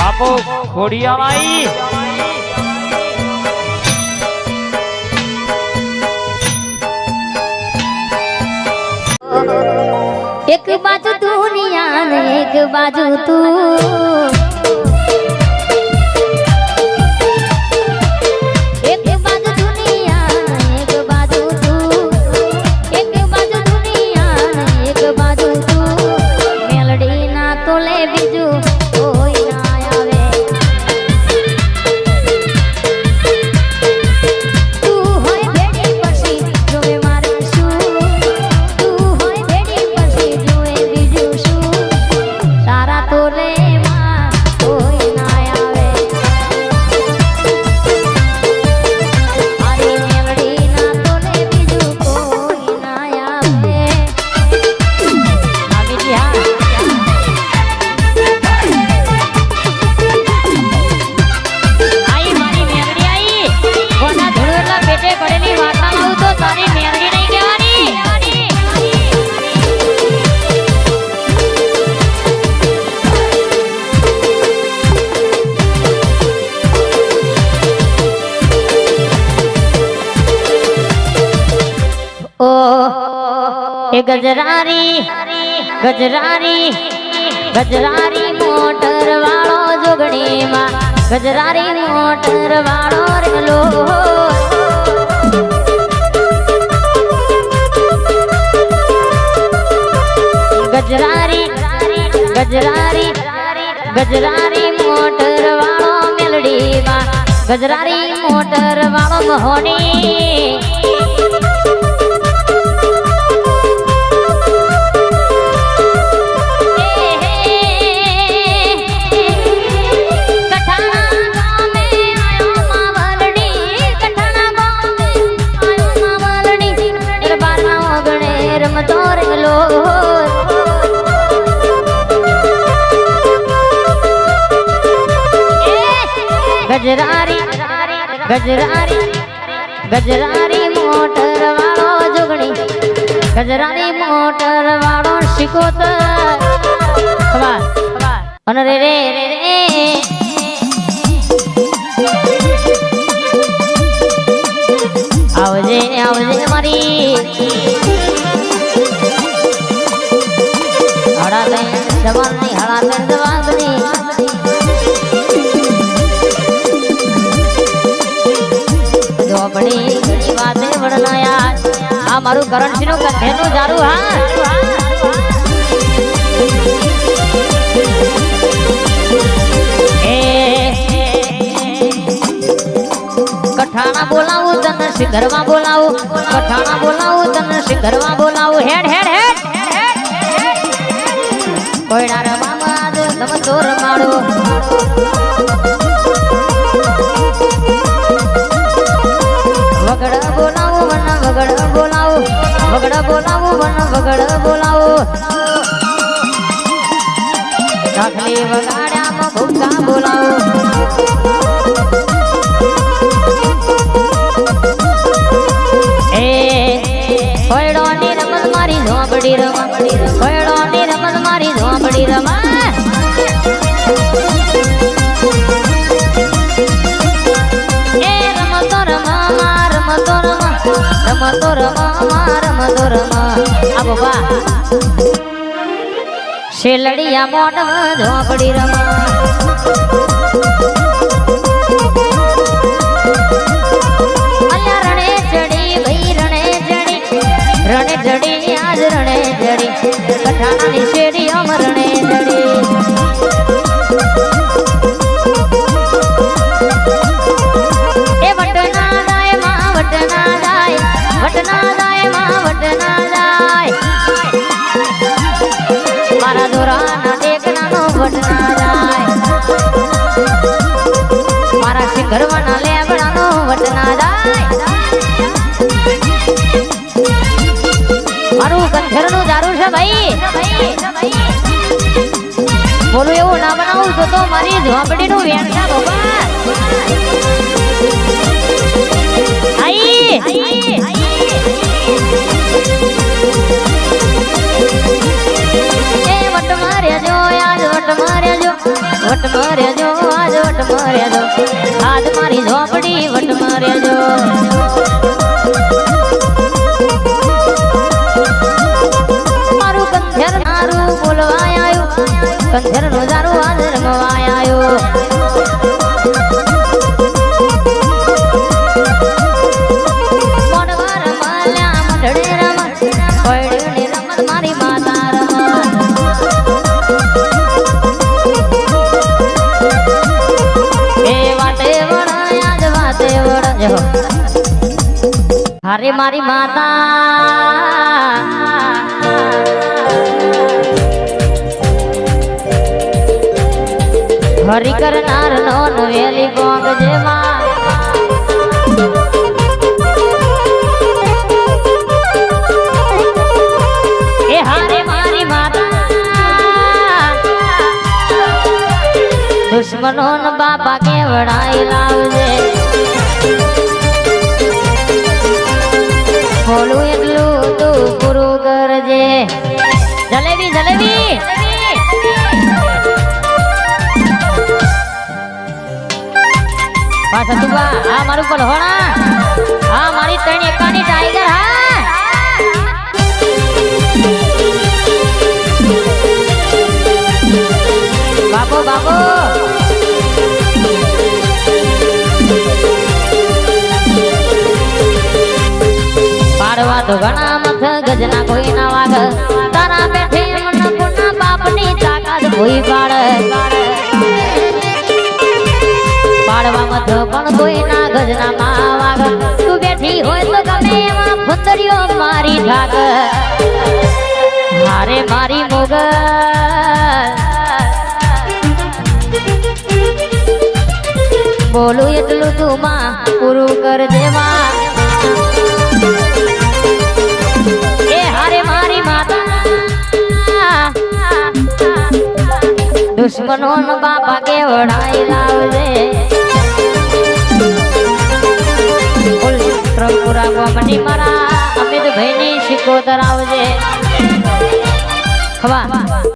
આપો ખોડિયાવાઈ एक बाजू दुनिया में एक बाजू तू एक बाजू दुनिया में एक बाजू तू एक बाजू दुनिया में एक बाजू तू मेलडी ना तोले बीजू कोई ना आवे तू होय भेड़ी पछी जोवे मारे शू तू होय भेड़ी पछी जोवे बीजू शू तारा तोले मां कोई ना आवे अरे मेलडी ना तोले बीजू कोई ना आवे भाभी जी हाँ आई मारी मेलडी आई कोना धुळेला पेटे कडेली वाटा लावू तो तारी मेलडी नहीं कहेवानी ओ ए गजरारी गजरारी गजरारी मोटर वाळो जोगणी मां गजरारी मोटर वाळो रेलो गजरारी गजरारी गजरारी मोटर वाळो मेलडी मां गजरारी मोटर वाळो मोहनी गजरारी गजरारी गजरारी मोटर वाळो जोगणी गजरारी मोटर वाळो शिकोतर खबर अन रे रे रे रे आवजे आवजे मारी हड़ा दे जवानी हड़ा दे जवानी बड़ी बड़ी बातें बढ़ना यार आ मारू करण सिंह का धेनु जारू हां ए कठाना बोलाऊ तन सिंगरवा बोलाऊ कठाना बोलाऊ तन सिंगरवा बोलाऊ हेड हेड हेड कोयडा रे मामा तम तोर मारो वगड़ बोलाऊ मन वगड़ बोलाऊ वगड़ बोलाऊ मन वगड़ बोलाऊ ढाकली वगाड्या में भूखा बोलाऊ ए कोयडो नी रमत मारी झोपड़ी रमा कोयडो नी रमत मारी झोपड़ी रमा ए रमतो रमा रमतो रमा रमतो रमा रमतो रमा अब बा शेलड़िया मोट झोपड़ी रमा अल्या रणे चढ़ी भई रणे चढ़ी आज रणे चढ़ी कठाना नी शेरी हम रणे चढ़ी ए वटना जाए मां वटना जाए मां वटना जाए मारा दोराना देखना नो वटना जाए मारा सिंगरवाना लेबड़ा नो वटना जाए मारू कंधरनु जारू छे भाई बोलो एवो ना बनाऊ तो मारी झोपड़ी नु वेणसा बाबा आई ए वट मारे जो आज वट मारे जो વટમાં રહેજો આજ મારી ઝોપડી વટમાં રહેજો મારું કંધેર નારું બોલવા આવ્યું કંધેર નું દારૂ આજ રમવા આવ્યો મોડવા રમલ્યા મંડળે રમત કોયડીની રમત મારી માતા રમત એ વાતે વણ આજ વાતે વણ જો હારે મારી માતા હરી કરનાર નો નવેલી ગોંગ જેમાં એ હારે મારી માતા દુશ્મનો ન બાપા કેવડાઈ લાવજે બોલું એટલું તું પૂરું કરજે જલેબી જલેબી પાછા તું આ મારું પર હોણા આ મારી ત્રણ એકાની ટાઈગર હા બાબો બાબો પાડવા તો ઘણા મથ ગજના કોઈ ના વાગ તારા બેઠે મન પુના બાપની તાકાત કોઈ પાડ પાડવા મથ પણ કોઈ ના ગજના માં વાગ તું બેઠી હોય તો ગમે એમાં ફુંદરીઓ મારી ઠાક હારે મારી મોગલ બોલું એટલું તું માં પૂરું કરજે માં એ હારે મારી માતા દુશ્મનો નો બાપા કેવડાઈ લાવજે પૂરા ગોમડી મારા અમિત ભાઈ ની શીખો ધરાવજે ખવા